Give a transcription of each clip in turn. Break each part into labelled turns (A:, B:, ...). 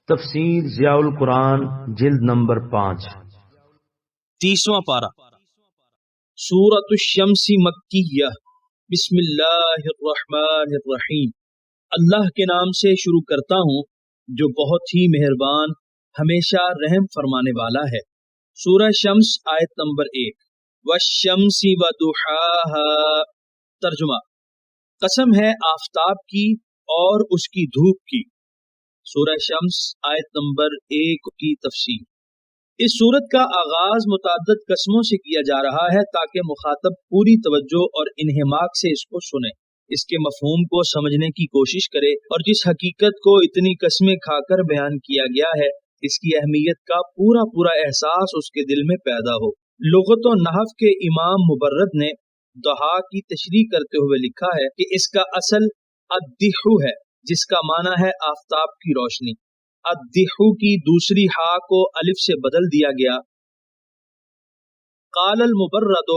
A: تفسیر ضیاء القرآن جلد نمبر 5
B: 30واں پارہ سورۃ الشمس مکیہ بسم اللہ الرحمن الرحیم اللہ کے نام سے شروع کرتا ہوں جو بہت ہی مہربان ہمیشہ رحم فرمانے والا ہے۔ سورہ شمس آیت نمبر 1 والشمس وضحاها۔ ترجمہ: قسم ہے آفتاب کی اور اس کی دھوپ کی۔ سورہ شمس آیت نمبر 1 کی تفسیر۔ اس سورت کا آغاز متعدد قسموں سے کیا جا رہا ہے تاکہ مخاطب پوری توجہ اور انہماک سے اس کو سنے، اس کے مفہوم کو سمجھنے کی کوشش کرے اور جس حقیقت کو اتنی قسمیں کھا کر بیان کیا گیا ہے اس کی اہمیت کا پورا احساس اس کے دل میں پیدا ہو۔ لغت و نحو کے امام مبرد نے ضحیٰ کی تشریح کرتے ہوئے لکھا ہے کہ اس کا اصل الضحو ہے جس کا معنی ہے آفتاب کی روشنی۔ الضحو کی دوسری ہا کو الف سے بدل دیا گیا۔ قال المبرد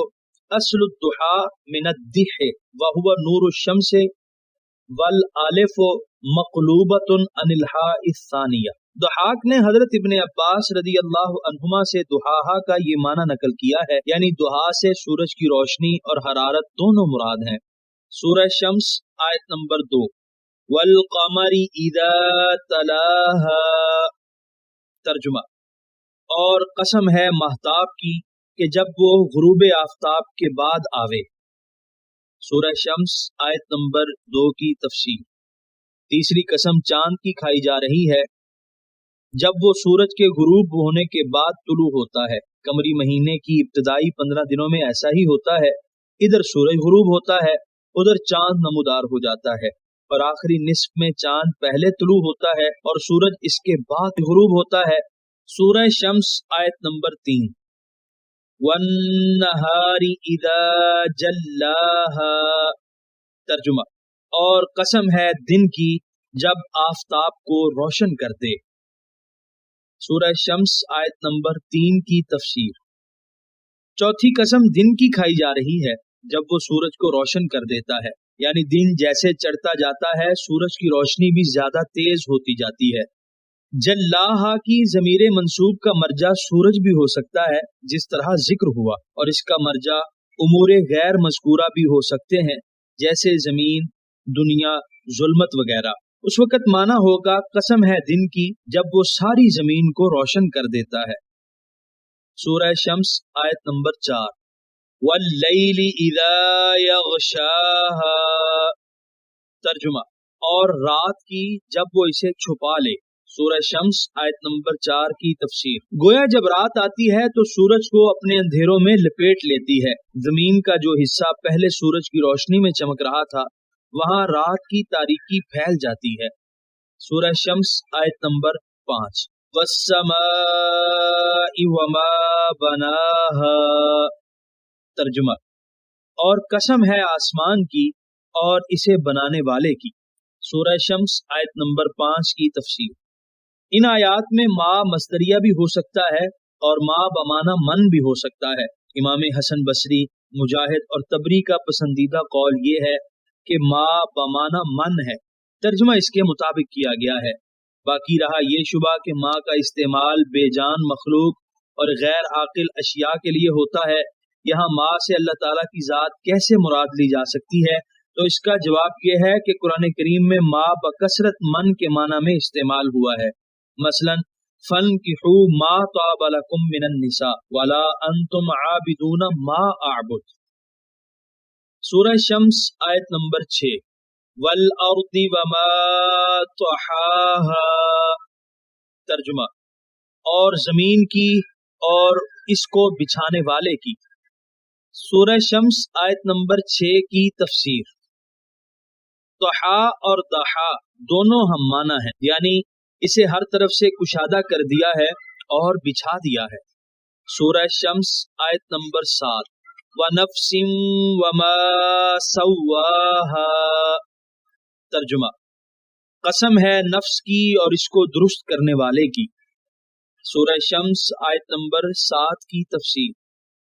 B: اصل الضحى من الضح وهو نور الشمس والالف مقلوبة عن الحاء الثانیہ۔ ضحاک نے حضرت ابن عباس رضی اللہ عنہما سے ضحاہا کا یہ معنی نقل کیا ہے، یعنی ضحا سے سورج کی روشنی اور حرارت دونوں مراد ہیں۔ سورہ شمس آیت نمبر 2 والقمر اذا تلاها۔ ترجمہ: اور قسم ہے ماہتاب کی کہ جب وہ غروب آفتاب کے بعد آوے۔ سورہ شمس آیت نمبر 2 کی تفسیر۔ تیسری قسم چاند کی کھائی جا رہی ہے جب وہ سورج کے غروب ہونے کے بعد طلوع ہوتا ہے۔ قمری مہینے کی ابتدائی 15 دنوں میں ایسا ہی ہوتا ہے، ادھر سورج غروب ہوتا ہے ادھر چاند نمودار ہو جاتا ہے، اور آخری نصف میں چاند پہلے طلوع ہوتا ہے اور سورج اس کے بعد غروب ہوتا ہے۔ سورہ شمس آیت نمبر 3 وَالنَّهَارِ إِذَا جَلَّاهَا۔ ترجمہ: اور قسم ہے دن کی جب آفتاب کو روشن کر دے۔ سورہ شمس آیت نمبر 3 کی تفسیر۔ چوتھی قسم دن کی کھائی جا رہی ہے جب وہ سورج کو روشن کر دیتا ہے، یعنی دن جیسے چڑھتا جاتا ہے سورج کی روشنی بھی زیادہ تیز ہوتی جاتی ہے۔ جلاہا کی ضمیر منصوب کا مرجع سورج بھی ہو سکتا ہے جس طرح ذکر ہوا، اور اس کا مرجع امور غیر مذکورہ بھی ہو سکتے ہیں جیسے زمین، دنیا، ظلمت وغیرہ۔ اس وقت معنی ہوگا قسم ہے دن کی جب وہ ساری زمین کو روشن کر دیتا ہے۔ سورہ شمس آیت نمبر 4 واللیل اذا یغشاها۔ ترجمہ: اور رات کی جب وہ اسے چھپا لے۔ سورہ شمس آیت نمبر 4 کی تفسیر۔ گویا جب رات آتی ہے تو سورج کو اپنے اندھیروں میں لپیٹ لیتی ہے۔ زمین کا جو حصہ پہلے سورج کی روشنی میں چمک رہا تھا وہاں رات کی تاریکی پھیل جاتی ہے۔ سورہ شمس آیت نمبر 5 والسماء وما بناها۔ ترجمہ: اور قسم ہے آسمان کی اور اسے بنانے والے کی۔ سورہ شمس آیت نمبر 5 کی تفسیر۔ ان آیات میں ما مصدریہ بھی ہو سکتا ہے اور ما بمعنی من بھی ہو سکتا ہے۔ امام حسن بصری، مجاہد اور طبری کا پسندیدہ قول یہ ہے کہ ما بمعنی من ہے، ترجمہ اس کے مطابق کیا گیا ہے۔ باقی رہا یہ شبہ کہ ما کا استعمال بے جان مخلوق اور غیر عاقل اشیاء کے لیے ہوتا ہے، یہاں ما سے اللہ تعالیٰ کی ذات کیسے مراد لی جا سکتی ہے؟ تو اس کا جواب یہ ہے کہ قرآن کریم میں ما بکثرت من کے معنی میں استعمال ہوا ہے۔ مثلا فَانْكِحُوا مَا طَابَ لَكُم مِّنَ النِّسَاءِ وَلَا أَنْتُمْ عَابِدُونَ مَا أَعْبُدُ۔ سورہ شمس آیت نمبر 6 وَالْأَرْضِ وَمَا طَحَاهَا۔ ترجمہ: اور زمین کی اور اس کو بچھانے والے کی۔ سورہ شمس آیت نمبر 6 کی تفسیر۔ طحا اور دحا دونوں ہم معنی ہیں، یعنی اسے ہر طرف سے کشادہ کر دیا ہے اور بچھا دیا ہے۔ سورہ شمس آیت نمبر 7 وَنَفْسٍ وَمَا سَوَّاهَا۔ ترجمہ: قسم ہے نفس کی اور اس کو درست کرنے والے کی۔ سورہ شمس آیت نمبر 7 کی تفسیر۔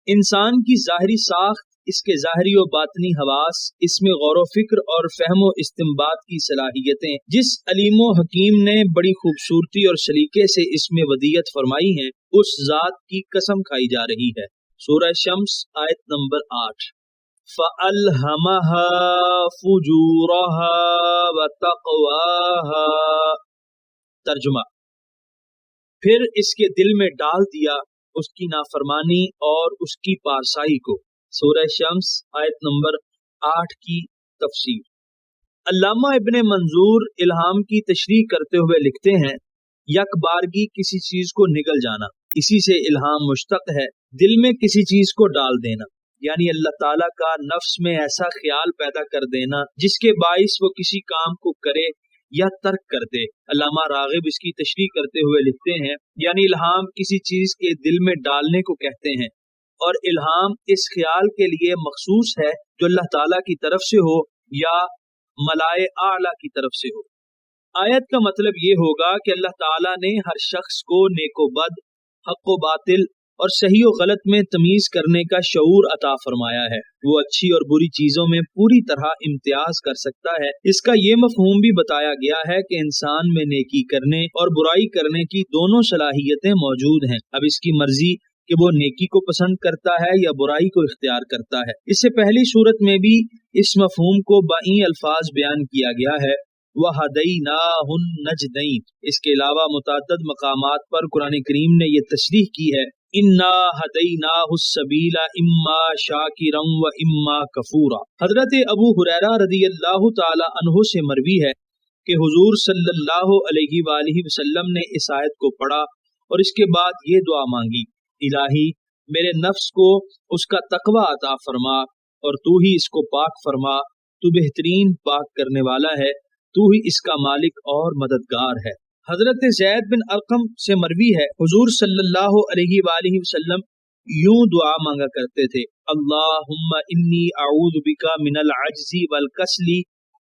B: انسان کی ظاہری ساخت اس کے ظاہری و باطنی حواس، اس میں غور و فکر اور فہم و استنباط کی صلاحیتیں جس علیم و حکیم نے بڑی خوبصورتی اور سلیقے سے اس میں ودیعت فرمائی ہیں، اس ذات کی قسم کھائی جا رہی ہے۔ سورہ شمس آیت نمبر 8۔ فَأَلْهَمَهَا فُجُورَهَا وَتَقْوَاهَا۔ ترجمہ، پھر اس کے دل میں ڈال دیا اس کی نافرمانی اور اس کی پارسائی کو۔ سورہ شمس آیت نمبر 8 کی تفسیر۔ علامہ ابن منظور الہام کی تشریح کرتے ہوئے لکھتے ہیں، یک بارگی کسی چیز کو نگل جانا، اسی سے الہام مشتق ہے۔ دل میں کسی چیز کو ڈال دینا یعنی اللہ تعالیٰ کا نفس میں ایسا خیال پیدا کر دینا جس کے باعث وہ کسی کام کو کرے یا ترک کر دے۔ علامہ راغب اس کی تشریح کرتے ہوئے لکھتے ہیں، یعنی الہام کسی چیز کے دل میں ڈالنے کو کہتے ہیں، اور الہام اس خیال کے لیے مخصوص ہے جو اللہ تعالیٰ کی طرف سے ہو یا ملائے اعلیٰ کی طرف سے ہو۔ آیت کا مطلب یہ ہوگا کہ اللہ تعالیٰ نے ہر شخص کو نیک و بد، حق و باطل اور صحیح و غلط میں تمیز کرنے کا شعور عطا فرمایا ہے۔ وہ اچھی اور بری چیزوں میں پوری طرح امتیاز کر سکتا ہے۔ اس کا یہ مفہوم بھی بتایا گیا ہے کہ انسان میں نیکی کرنے اور برائی کرنے کی دونوں صلاحیتیں موجود ہیں، اب اس کی مرضی کہ وہ نیکی کو پسند کرتا ہے یا برائی کو اختیار کرتا ہے۔ اس سے پہلی صورت میں بھی اس مفہوم کو بائیں الفاظ بیان کیا گیا ہے، وَهَدَيْنَاهُ النَّجْدَيْنِ۔ اس کے علاوہ متعدد مقامات پر قرآن کریم نے یہ تصریح کی ہے، إِنَّا هَدَيْنَاهُ السَّبِيلَ إِمَّا شَاكِرًا وَإِمَّا كَفُورًا۔ حضرت ابو ہریرہ رضی اللہ تعالی عنہ سے مروی ہے کہ حضور صلی اللہ علیہ وآلہ وسلم نے اس آیت کو پڑھا اور اس کے بعد یہ دعا مانگی، الہی میرے نفس کو اس کا تقوی عطا فرما اور تو ہی اس کو پاک فرما، تو بہترین پاک کرنے والا ہے، تو ہی اس کا مالک اور مددگار ہے۔ حضرت زید بن ارقم سے مروی ہے، حضور صلی اللہ علیہ وآلہ وسلم یوں دعا مانگا کرتے تھے، اللہم انی اعوذ بک من العجز والکسل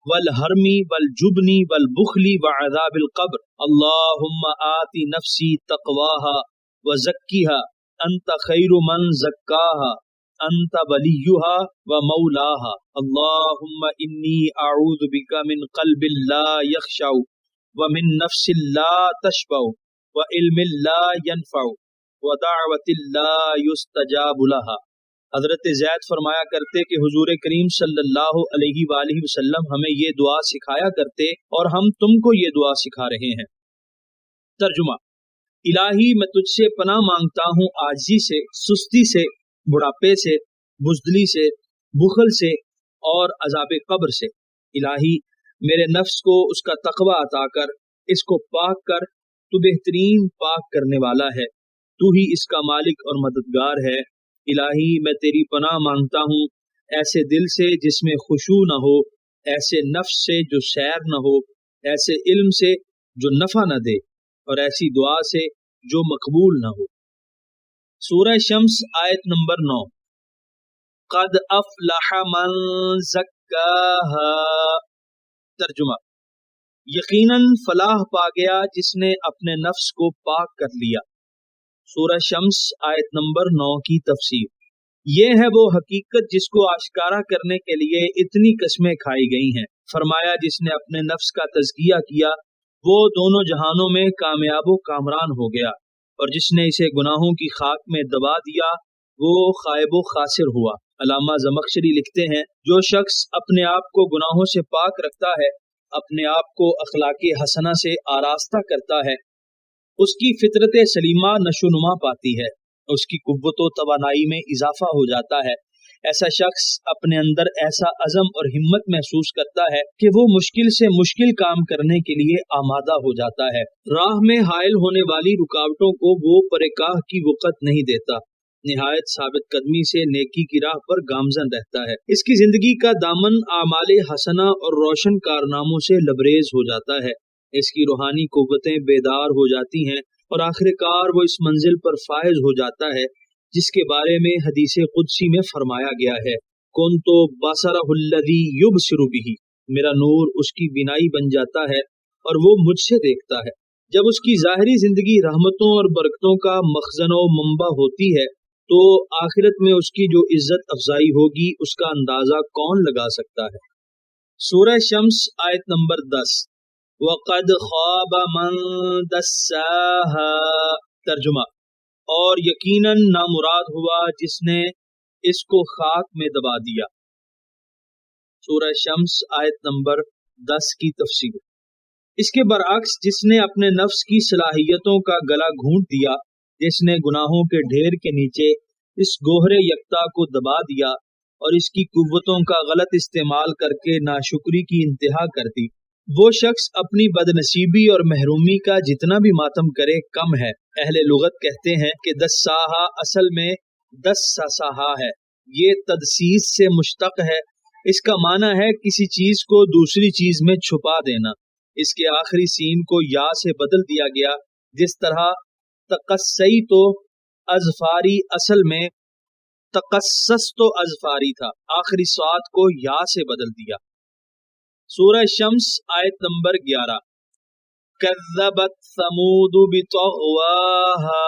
B: والحرم والجبن والبخل وعذاب القبر، اللہم آتی نفسی تقواها وزکیها انت خیر من زکاها انت ولیها ومولاها، اللہم انی اعوذ بک من قلب لا یخشع ومن نفس لا تشبع وعلم لا ينفع ودعوت لا يستجاب لها۔ حضرت زید فرمایا کرتے کہ حضور کریم صلی اللہ علیہ وآلہ وسلم ہمیں یہ دعا سکھایا کرتے اور ہم تم کو یہ دعا سکھا رہے ہیں۔ ترجمہ، الہی میں تجھ سے پناہ مانگتا ہوں عاجزی سے، سستی سے، بڑھاپے سے، بزدلی سے، بخل سے اور عذاب قبر سے۔ الہی میرے نفس کو اس کا تقوی عطا کر، اس کو پاک کر، تو بہترین پاک کرنے والا ہے، تو ہی اس کا مالک اور مددگار ہے۔ الہی میں تیری پناہ مانگتا ہوں ایسے دل سے جس میں خشوع نہ ہو، ایسے نفس سے جو سیر نہ ہو، ایسے علم سے جو نفع نہ دے، اور ایسی دعا سے جو مقبول نہ ہو۔ سورہ شمس آیت نمبر 9۔ قد افلح من زکاها۔ ترجمہ، یقیناً فلاح پا گیا جس نے اپنے نفس کو پاک کر لیا۔ سورہ شمس آیت نمبر 9 کی تفسیر۔ یہ ہے وہ حقیقت جس کو آشکارا کرنے کے لیے اتنی قسمیں کھائی گئی ہیں۔ فرمایا جس نے اپنے نفس کا تزکیہ کیا وہ دونوں جہانوں میں کامیاب و کامران ہو گیا، اور جس نے اسے گناہوں کی خاک میں دبا دیا وہ خائب و خاسر ہوا۔ علامہ زمخشری لکھتے ہیں، جو شخص اپنے آپ کو گناہوں سے پاک رکھتا ہے، اپنے آپ کو اخلاق حسنہ سے آراستہ کرتا ہے، اس کی فطرت سلیمہ نشو و نما پاتی ہے، اس کی قوت و توانائی میں اضافہ ہو جاتا ہے۔ ایسا شخص اپنے اندر ایسا عزم اور ہمت محسوس کرتا ہے کہ وہ مشکل سے مشکل کام کرنے کے لیے آمادہ ہو جاتا ہے۔ راہ میں حائل ہونے والی رکاوٹوں کو وہ پرکاہ کی وقت نہیں دیتا، نہایت ثابت قدمی سے نیکی کی راہ پر گامزن رہتا ہے۔ اس کی زندگی کا دامن اعمال حسنہ اور روشن کارناموں سے لبریز ہو جاتا ہے، اس کی روحانی قوتیں بیدار ہو جاتی ہیں اور آخر کار وہ اس منزل پر فائز ہو جاتا ہے جس کے بارے میں حدیث قدسی میں فرمایا گیا ہے، کنتو بصرہ الذی یبصر بہ، میرا نور اس کی بینائی بن جاتا ہے اور وہ مجھ سے دیکھتا ہے۔ جب اس کی ظاہری زندگی رحمتوں اور برکتوں کا مخزن و منبع ہوتی ہے تو آخرت میں اس کی جو عزت افزائی ہوگی اس کا اندازہ کون لگا سکتا ہے۔ سورہ شمس آیت نمبر 10، وَقَدْ خَابَ مَن دَسَّاهَا، ترجمہ، اور یقیناً نامراد ہوا جس نے اس کو خاک میں دبا دیا۔ سورہ شمس آیت نمبر 10 کی تفسیر۔ اس کے برعکس جس نے اپنے نفس کی صلاحیتوں کا گلا گھونٹ دیا، جس نے گناہوں کے ڈھیر کے نیچے اس گوہر یکتا کو دبا دیا اور اس کی قوتوں کا غلط استعمال کر کے ناشکری کی انتہا کر دی، وہ شخص اپنی بدنصیبی اور محرومی کا جتنا بھی ماتم کرے کم ہے۔ اہل لغت کہتے ہیں کہ دساہا اصل میں دسساہا ہے، یہ تدسیس سے مشتق ہے۔ اس کا معنی ہے کسی چیز کو دوسری چیز میں چھپا دینا۔ اس کے آخری سین کو یا سے بدل دیا گیا، جس طرح تقصی تو اظفاری اصل میں تقصص تو اظفاری تھا، آخری صاد کو یا سے بدل دیا۔ سورہ شمس آیت نمبر 11، کذبت ثمود بطغواہا،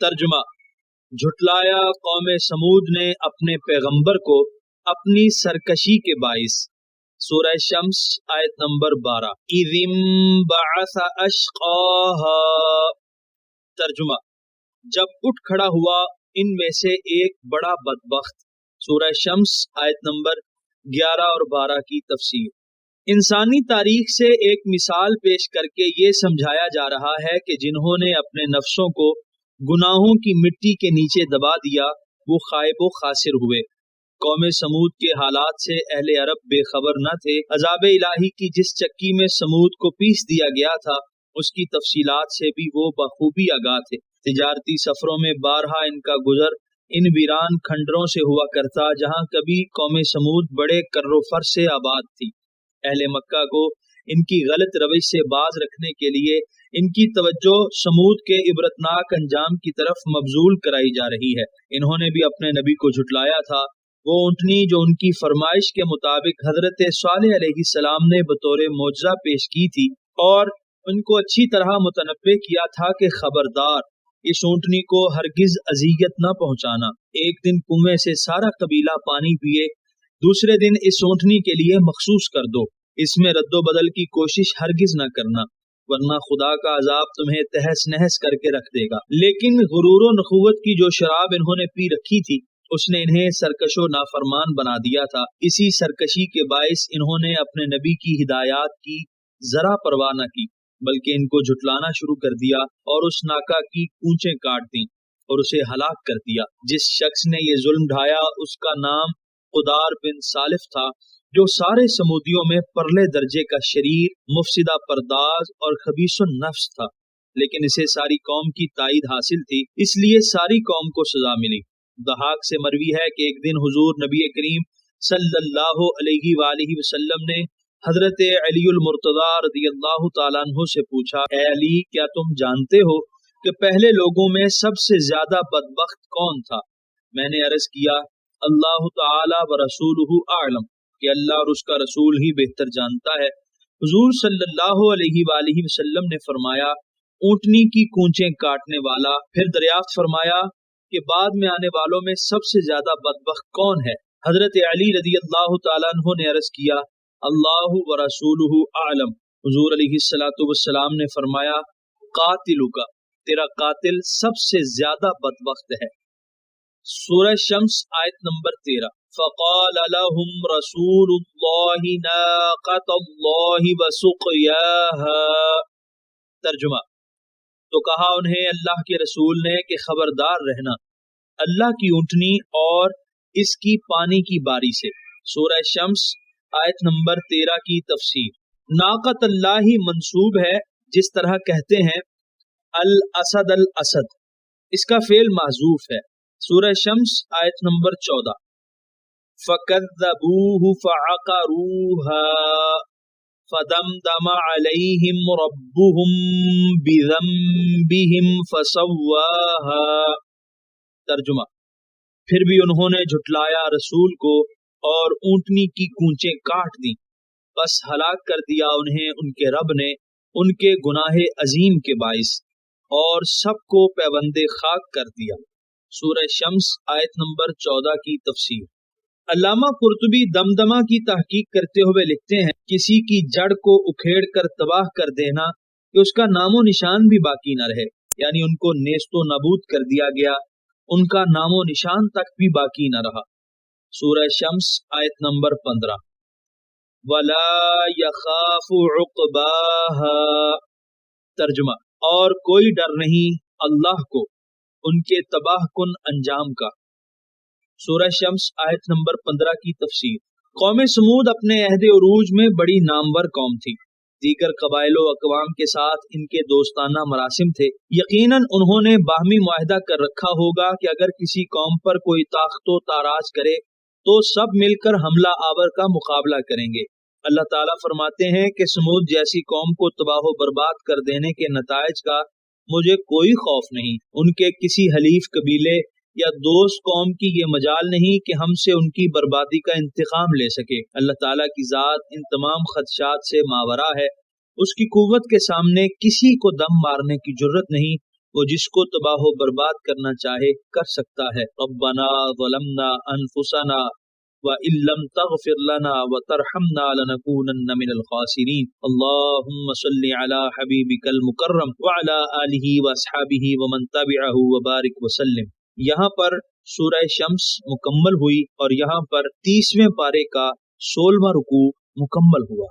B: ترجمہ، جھٹلایا قوم سمود نے اپنے پیغمبر کو اپنی سرکشی کے باعث۔ سورہ شمس آیت نمبر 12، اذ انبعث اشقاہا، ترجمہ، جب اٹھ کھڑا ہوا ان میں سے ایک بڑا بدبخت۔ سورہ شمس آیت نمبر 11 اور 12 کی تفسیر۔ انسانی تاریخ سے ایک مثال پیش کر کے یہ سمجھایا جا رہا ہے کہ جنہوں نے اپنے نفسوں کو گناہوں کی مٹی کے نیچے دبا دیا وہ خائب و خاسر ہوئے۔ قوم سمود کے حالات سے اہل عرب بے خبر نہ تھے۔ عذاب الہی کی جس چکی میں سمود کو پیس دیا گیا تھا اس کی تفصیلات سے بھی وہ بخوبی آگاہ تھے۔ تجارتی سفروں میں بارہا ان کا گزر ان ویران کھنڈروں سے ہوا کرتا جہاں کبھی قوم سمود بڑے کر و فر سے آباد تھی۔ اہل مکہ کو ان کی غلط روش سے باز رکھنے کے لیے ان کی توجہ سمود کے عبرتناک انجام کی طرف مبذول کرائی جا رہی ہے۔ انہوں نے بھی اپنے نبی کو جھٹلایا تھا، وہ اونٹنی جو ان کی فرمائش کے مطابق حضرت صالح علیہ السلام نے بطور معجزہ پیش کی تھی، اور ان کو اچھی طرح متنبہ کیا تھا کہ خبردار، اس اونٹنی کو ہرگز اذیت نہ پہنچانا۔ ایک دن کنویں سے سارا قبیلہ پانی پیے، دوسرے دن اس اونٹنی کے لیے مخصوص کر دو، اس میں رد و بدل کی کوشش ہرگز نہ کرنا، ورنہ خدا کا عذاب تمہیں تہس نہس کر کے رکھ دے گا۔ لیکن غرور و نخوت کی جو شراب انہوں نے پی رکھی تھی اس نے انہیں سرکش و نافرمان بنا دیا تھا۔ اسی سرکشی کے باعث انہوں نے اپنے نبی کی ہدایات کی ذرا پرواہ نہ کی، بلکہ ان کو جھٹلانا شروع کر دیا اور اس ناکا کی کونچیں کاٹ دیں اور اسے ہلاک کر دیا۔ جس شخص نے یہ ظلم ڈھایا اس کا نام قدار بن سالف تھا، جو سارے سمودیوں میں پرلے درجے کا شریر، مفسدہ پرداز اور خبیث النفس تھا، لیکن اسے ساری قوم کی تائید حاصل تھی، اس لیے ساری قوم کو سزا ملی۔ ضحاک سے مروی ہے کہ ایک دن حضور نبی کریم صلی اللہ علیہ وآلہ وسلم نے حضرت علی المرتضی رضی اللہ تعالیٰ عنہ سے پوچھا، اے علی، کیا تم جانتے ہو کہ پہلے لوگوں میں سب سے زیادہ بدبخت کون تھا؟ میں نے عرض کیا، اللہ تعالی و رسولہ اعلم، کہ اللہ اور اس کا رسول ہی بہتر جانتا ہے۔ حضور صلی اللہ علیہ وآلہ وسلم نے فرمایا، اونٹنی کی کونچیں کاٹنے والا۔ پھر دریافت فرمایا کہ بعد میں آنے والوں میں سب سے زیادہ بدبخت کون ہے؟ حضرت علی رضی اللہ تعالیٰ عنہ نے عرض کیا، اللہ و رسولہ اعلم۔ حضور علیہ الصلوۃ والسلام نے فرمایا، قاتلک، تیرا قاتل سب سے زیادہ بدبخت ہے۔ سورہ شمس آیت نمبر 13، فقال لهم رسول اللہ ناقۃ اللہ وسقیاها، ترجمہ، تو کہا انہیں اللہ کے رسول نے کہ خبردار رہنا اللہ کی اونٹنی اور اس کی پانی کی باری سے۔ سورہ شمس آیت نمبر 13 کی تفسیر۔ ناقۃ اللہ منصوب ہے، جس طرح کہتے ہیں الاسد الاسد، اس کا فعل محذوف ہے۔ سورہ شمس آیت نمبر 14، فَكَذَّبُوهُ فَعَقَرُوهَا فَدَمْدَمَ عَلَيْهِمْ رَبُّهُمْ بِذَنبِهِمْ فَسَوَّاهَا، ترجمہ، پھر بھی انہوں نے جھٹلایا رسول کو اور اونٹنی کی کونچیں کاٹ دیں، بس ہلاک کر دیا انہیں ان کے رب نے ان کے گناہ عظیم کے باعث، اور سب کو پیوندے خاک کر دیا۔ سورہ شمس آیت نمبر 14 کی تفسیر۔ علامہ قرطبی دمدمہ کی تحقیق کرتے ہوئے لکھتے ہیں، کسی کی جڑ کو اکھیڑ کر تباہ کر دینا کہ اس کا نام و نشان بھی باقی نہ رہے، یعنی ان کو نیست و نابود کر دیا گیا، ان کا نام و نشان تک بھی باقی نہ رہا۔ سورہ شمس آیت نمبر 15۔ وَلَا يَخَافُ عُقْبَاهَا، ترجمہ، اور کوئی ڈر نہیں اللہ کو ان کے تباہ کن انجام کا۔ سورہ شمس آیت نمبر 15 کی تفسیر۔ قوم سمود اپنے عہد عروج میں بڑی نامور قوم تھی، دیگر قبائل و اقوام کے ساتھ ان کے دوستانہ مراسم تھے۔ یقیناً انہوں نے باہمی معاہدہ کر رکھا ہوگا کہ اگر کسی قوم پر کوئی طاقت و تاراج کرے تو سب مل کر حملہ آور کا مقابلہ کریں گے۔ اللہ تعالیٰ فرماتے ہیں کہ سمود جیسی قوم کو تباہ و برباد کر دینے کے نتائج کا مجھے کوئی خوف نہیں۔ ان کے کسی حلیف قبیلے یا دوست قوم کی یہ مجال نہیں کہ ہم سے ان کی بربادی کا انتقام لے سکے۔ اللہ تعالیٰ کی ذات ان تمام خدشات سے ماورا ہے، اس کی قوت کے سامنے کسی کو دم مارنے کی جرت نہیں، وہ جس کو تباہ و برباد کرنا چاہے کر سکتا ہے۔ ربنا ظلمنا انفسنا وَإِن لَّمْ تَغْفِرْ لَنَا وَتَرْحَمْنَا لَنَكُونَنَّ مِنَ الْخَاسِرِينَ اللهم صل على حبيبك المكرم وعلى آله وأصحابه ومن تبعه وبارك وسلم۔ یہاں پر سورہ شمس مکمل ہوئی اور یہاں پر 30ویں پارے کا 16واں رکوع مکمل ہوا۔